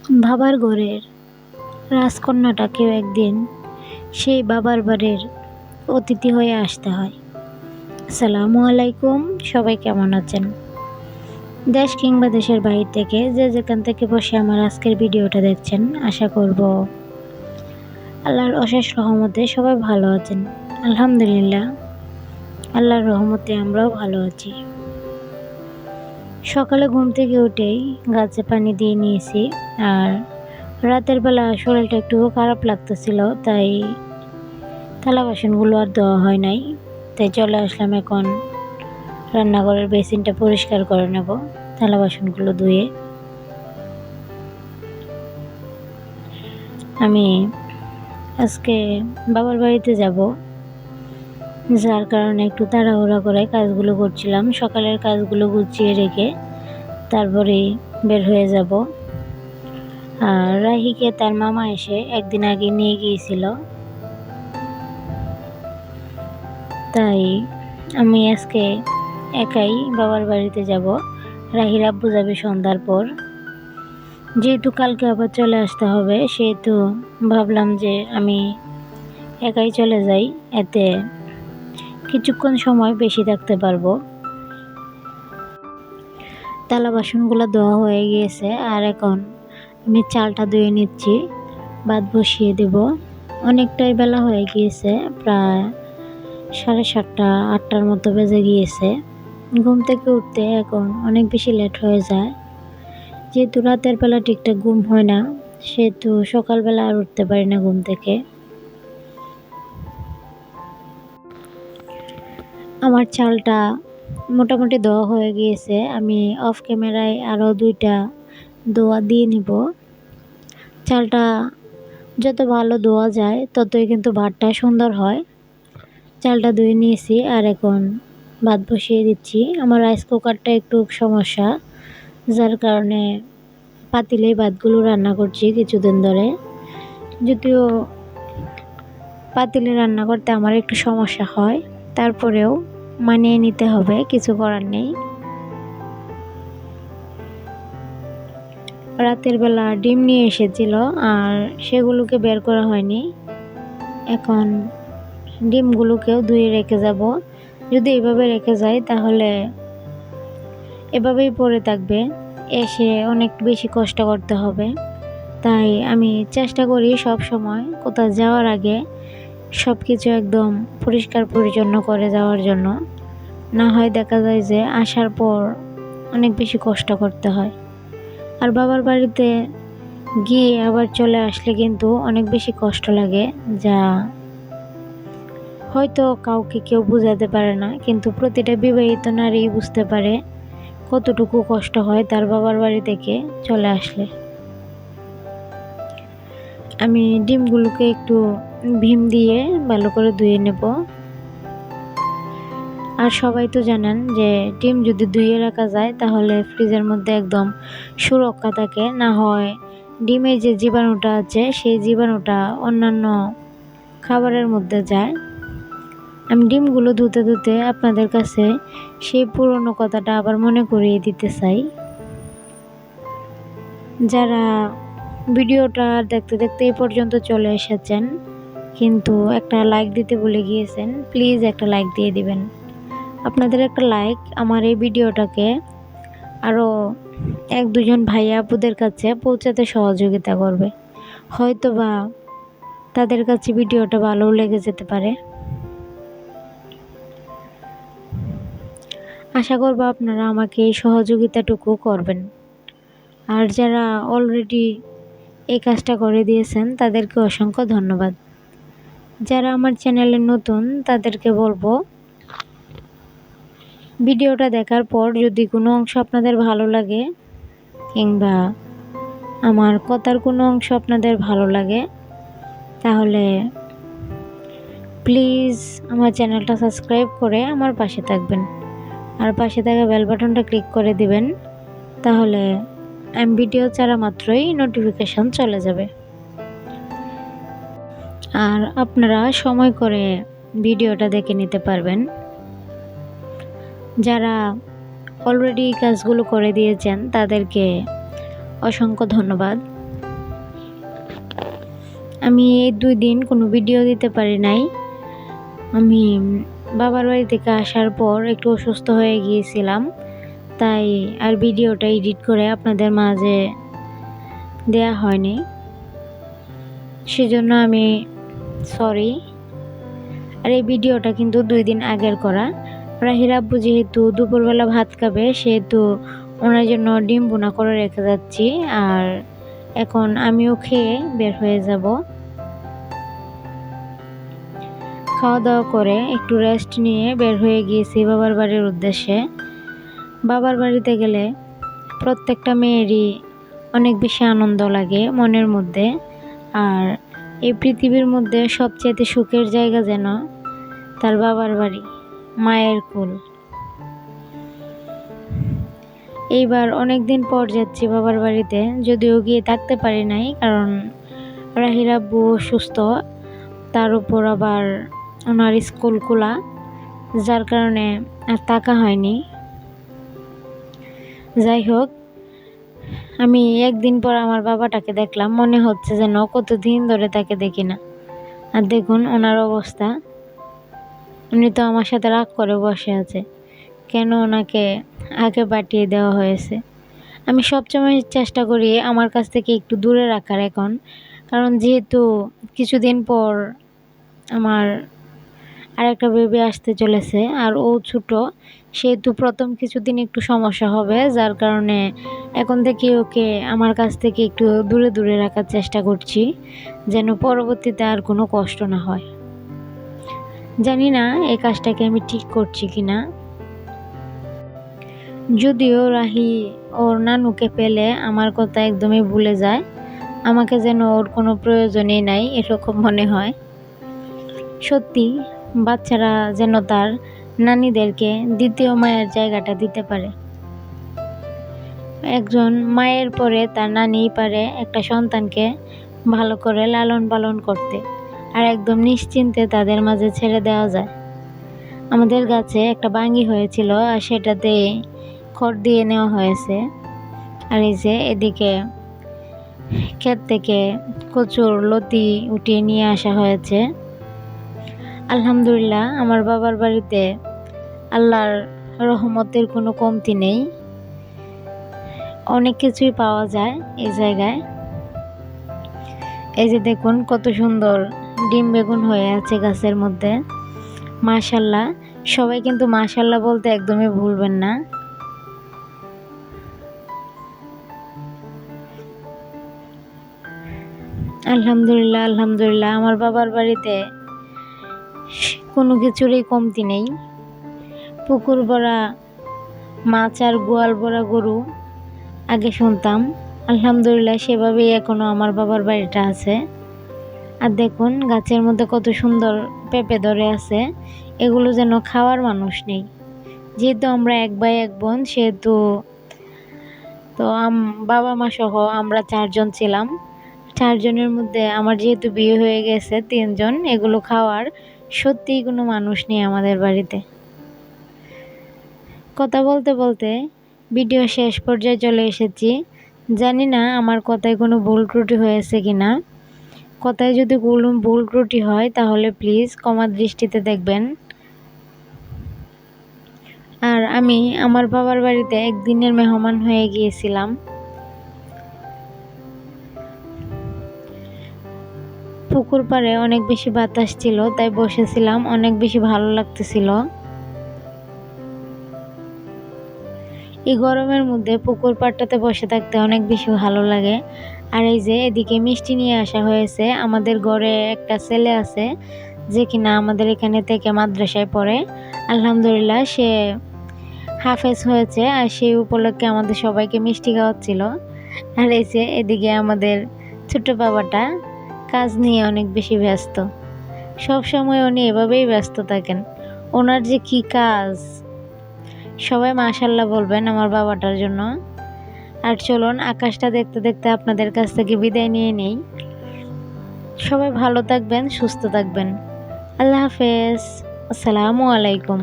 বাবার ঘরের রাজকন্যাটাকেও একদিন সেই বাবার বাড়ির অতিথি হয়ে আসতে হয়। আসসালামু আলাইকুম, সবাই কেমন আছেন? দেশ কিংবা দেশের বাইরে থেকে যে যেখান থেকে বসে আমার আজকের ভিডিওটা দেখছেন, আশা করব আল্লাহর অশেষ রহমতে সবাই ভালো আছেন। আলহামদুলিল্লাহ, আল্লাহর রহমতে আমরাও ভালো আছি। সকালে ঘুম থেকে উঠেই গাছে পানি দিয়ে নিয়েছি, আর রাতের বেলা শরীরটা একটু খারাপ লাগতেছিল, তাই থালা বাসনগুলো আর ধোয়া হয় নাই। তাই চলে আসলাম এখন রান্নাঘরের বেসিনটা পরিষ্কার করে নেব, থালা বাসনগুলো ধুয়ে। আমি আজকে বাবার বাড়িতে যাব, যার কারণে একটু তাড়াহুড়া করে কাজগুলো করছিলাম। সকালের কাজগুলো গুছিয়ে রেখে তারপরে বের হয়ে যাব। আর রাহিকে তার মামা এসে একদিন আগে নিয়ে গিয়েছিল, তাই আমি আজকে একাই বাবার বাড়িতে যাব। রাহির আব্বু যাবে সন্ধ্যার পর। যেহেতু কালকে আবার চলে আসতে হবে, সেহেতু ভাবলাম যে আমি একাই চলে যাই, এতে কিছুক্ষণ সময় বেশি থাকতে পারবো। থালা বাসনগুলো ধোয়া হয়ে গিয়েছে, আর এখন আমি চালটা ধুয়ে নিচ্ছি, ভাত বসিয়ে দেব। অনেকটাই বেলা হয়ে গিয়েছে, প্রায় 7:30 8টার মতো বেজে গিয়েছে। ঘুম থেকে উঠতে এখন অনেক বেশি লেট হয়ে যায়। যেহেতু রাতের বেলা ঠিকঠাক ঘুম হয় না, সেহেতু সকালবেলা আর উঠতে পারি না ঘুম থেকে। আমার চালটা মোটামুটি ধোয়া হয়ে গিয়েছে। আমি অফ ক্যামেরায় আরও 2টা ধোয়া দিয়ে নিব। চালটা যত ভালো ধোয়া যায় ততই কিন্তু ভাতটা সুন্দর হয়। চালটা ধুয়ে নিয়েছি, আর এখন ভাত বসিয়ে দিচ্ছি। আমার রাইস কুকারটা একটু সমস্যা, যার কারণে পাতিলেই ভাতগুলো রান্না করছি কিছুদিন ধরে। যদিও পাতিলে রান্না করতে আমার একটু সমস্যা হয়, তারপরেও মানিয়ে নিতে হবে, কিছু করার নেই। রাতের বেলা ডিম নিয়ে এসেছিল, আর সেগুলোকে বের করা হয়নি। এখন ডিমগুলোকেও ধুয়ে রেখে যাব। যদি এভাবে রেখে যাই তাহলে এভাবেই পড়ে থাকবে, এসে অনেক বেশি কষ্ট করতে হবে। তাই আমি চেষ্টা করি সব সময় কোথাও যাওয়ার আগে সব কিছু একদম পরিষ্কার পরিচ্ছন্ন করে যাওয়ার জন্য। না হয় দেখা যায় যে আসার পর অনেক বেশি কষ্ট করতে হয়। আর বাবার বাড়িতে গিয়ে আবার চলে আসলে কিন্তু অনেক বেশি কষ্ট লাগে, যা হয়তো কাউকে কেউ বোঝাতে পারে না, কিন্তু প্রতিটা বিবাহিত নারী বুঝতে পারে কতটুকু কষ্ট হয় তার বাবার বাড়ি থেকে চলে আসলে। আমি ডিমগুলোকে একটু ভীম দিয়ে ভালো করে ধুয়ে নেব। আর সবাই তো জানেন যে ডিম যদি ধুয়ে রাখা যায় তাহলে ফ্রিজের মধ্যে একদম সুরক্ষা থাকে, না হয় ডিমের যে জীবাণুটা আছে সেই জীবাণুটা অন্যান্য খাবারের মধ্যে যায়। আমি ডিমগুলো ধুতে ধুতে আপনাদের কাছে সেই পুরনো কথাটা আবার মনে করিয়ে দিতে চাই। যারা ভিডিওটা দেখতে দেখতে এই পর্যন্ত চলে এসেছেন কিন্তু একটা লাইক দিতে ভুলে গিয়েছেন, প্লিজ একটা লাইক দিয়ে দিবেন। আপনাদের একটা লাইক আমার এই ভিডিওটাকে আরও 1-2 জন ভাইয়া আপুদের কাছে পৌঁছাতে সহযোগিতা করবে। হয়তো বা তাদের কাছে ভিডিওটা ভালোও লেগে যেতে পারে। আশা করব আপনারা আমাকে এই সহযোগিতাটুকু করবেন। আর যারা অলরেডি এই কাজটা করে দিয়েছেন তাদেরকে অসংখ্য ধন্যবাদ। যারা আমার চ্যানেলে নতুন তাদেরকে বলবো, ভিডিওটা দেখার পর যদি কোনো অংশ আপনাদের ভালো লাগে কিংবা আমার কথার কোনো অংশ আপনাদের ভালো লাগে, তাহলে প্লিজ আমার চ্যানেলটা সাবস্ক্রাইব করে আমার পাশে থাকবেন। আর পাশে থাকা বেল বাটনটা ক্লিক করে দিবেন, তাহলে আমি ভিডিও ছাড়া মাত্রই নোটিফিকেশন চলে যাবে। আর আপনারা সময় করে ভিডিওটা দেখে নিতে পারবেন। যারা অলরেডি কাজগুলো করে দিয়েছেন তাদেরকে অসংখ্য ধন্যবাদ। আমি এই 2 দিন কোনো ভিডিও দিতে পারি নাই। আমি বাবার বাড়ি থেকে আসার পর একটু অসুস্থ হয়ে গিয়েছিলাম, তাই আর ভিডিওটা এডিট করে আপনাদের মাঝে দেয়া হয়নি। সেজন্য আমি সরি। আর এই ভিডিওটা কিন্তু 2 দিন আগের করা। রাহির আব্বু যেহেতু দুপুরবেলা ভাত খাবে, সেহেতু ওনার জন্য ডিম ভুনা করে রেখে যাচ্ছি। আর এখন আমিও খেয়ে বের হয়ে যাব। খাওয়া দাওয়া করে একটু রেস্ট নিয়ে বের হয়ে গিয়েছি বাবার বাড়ির উদ্দেশ্যে। বাবার বাড়িতে গেলে প্রত্যেকটা মেয়েরই অনেক বেশি আনন্দ লাগে মনের মধ্যে। আর এই পৃথিবীর মধ্যে সবচেয়ে সুখের জায়গা যেন তার বাবার বাড়ি, মায়ের কোল। এইবার অনেক দিন পর যাচ্ছি বাবার বাড়িতে, যদিও গিয়ে থাকতে পারি নাই, কারণ রাহির আব্বু অসুস্থ, তার উপর আবার ওনার স্কুল খোলা, যার কারণে আর থাকা হয়নি। যাই হোক, আমি একদিন পর আমার বাবাটাকে দেখলাম, মনে হচ্ছে যেন কতদিন ধরে তাকে দেখি না। আর দেখুন ওনার অবস্থা, উনি তো আমার সাথে রাগ করে বসে আছে, কেন ওনাকে আগে পাঠিয়ে দেওয়া হয়েছে। আমি সবসময় চেষ্টা করি আমার কাছ থেকে একটু দূরে রাখার এখন, কারণ যেহেতু কিছুদিন পর আমার আরেকটা বেবি আসতে চলেছে, আর ও ছোট, সেহেতু প্রথম কিছুদিন একটু সমস্যা হবে, যার কারণে এখন থেকে ওকে আমার কাছ থেকে একটু দূরে দূরে রাখার চেষ্টা করছি, যেন পরবর্তীতে আর কোনো কষ্ট না হয়। জানি না এই কাজটাকে আমি ঠিক করছি কিনা। যদিও রাহি ওর নানুকে পেলে আমার কথা একদমই ভুলে যায়, আমাকে যেন ওর কোনো প্রয়োজনই নাই এরকম মনে হয়। সত্যি বাচ্চারা যেন তার নানীদেরকে দ্বিতীয় মায়ের জায়গাটা দিতে পারে। একজন মায়ের পরে তার নানিই পারে একটা সন্তানকে ভালো করে লালন পালন করতে, আর একদম নিশ্চিন্তে তাদের মাঝে ছেড়ে দেওয়া যায়। আমাদের গাছে একটা বাঙ্গি হয়েছিল, আর সেটাতে খড় দিয়ে নেওয়া হয়েছে। আর এই যে এদিকে ক্ষেত থেকে কচুর লতি উঠিয়ে নিয়ে আসা হয়েছে। আলহামদুলিল্লাহ, আমার বাবার বাড়িতে আল্লাহর রহমতের কোনো কমতি নেই, অনেক কিছুই পাওয়া যায় এই জায়গায়। এই যে দেখুন কত সুন্দর ডিম বেগুন হয়ে আছে গাছের মধ্যে, মাশাল্লাহ। সবাই কিন্তু মাশাল্লাহ বলতে একদমই ভুলবেন না। আলহামদুলিল্লাহ, আলহামদুলিল্লাহ, আমার বাবার বাড়িতে কোনো কিছুরই কমতি নেই। পুকুর ভরা মাছ আর গোয়াল ভরা গরু আগে শুনতাম, আলহামদুলিল্লাহ সেভাবেই এখনো আমার বাবার বাড়িটা আছে। আর দেখুন গাছের মধ্যে কত সুন্দর পেঁপে ধরে আছে, এগুলো যেন খাওয়ার মানুষ নেই। যেহেতু আমরা 1 ভাই 1 বোন, সেহেতু তো বাবা মা সহ আমরা 4 জন ছিলাম। 4 জনের মধ্যে আমার যেহেতু বিয়ে হয়ে গেছে 3 জন, এগুলো খাওয়ার সত্যিই কোনো মানুষ নেই আমাদের বাড়িতে। কথা বলতে বলতে ভিডিও শেষ পর্যায়ে চলে এসেছি। জানি না আমার কথায় কোনো ভুল ত্রুটি হয়েছে কিনা। কথায় যদি কোনো ভুল ত্রুটি হয় তাহলে প্লিজ ক্ষমা দৃষ্টিতে দেখবেন। আর আমি আমার বাবার বাড়িতে একদিনের মেহমান হয়ে গিয়েছিলাম। পুকুর পাড়ে অনেক বেশি বাতাস ছিল, তাই বসেছিলাম, অনেক বেশি ভালো লাগতেছিল। এই গরমের মধ্যে পুকুর পাড়টাতে বসে থাকতে অনেক বেশি ভালো লাগে। আর এই যে এদিকে মিষ্টি নিয়ে আসা হয়েছে। আমাদের ঘরে একটা ছেলে আছে যে কিনা আমাদের এখানে থেকে মাদ্রাসায় পড়ে, আলহামদুলিল্লাহ সে হাফেজ হয়েছে, আর সেই উপলক্ষে আমাদের সবাইকে মিষ্টি খাওয়াচ্ছিল। আর এই যে এদিকে আমাদের ছোট বাবাটা কাজ নিয়ে অনেক বেশি ব্যস্ত, সব সময় উনি এভাবেই ব্যস্ত থাকেন। ওনার যে কি কাজ, সবাই মাশাল্লাহ বলবেন আমার বাবাটার জন্য। আর চলুন আকাশটা দেখতে দেখতে আপনাদের কাছ থেকে বিদায় নিয়ে নেই। সবাই ভালো থাকবেন, সুস্থ থাকবেন। আল্লাহ হাফেজ, আসসালামু আলাইকুম।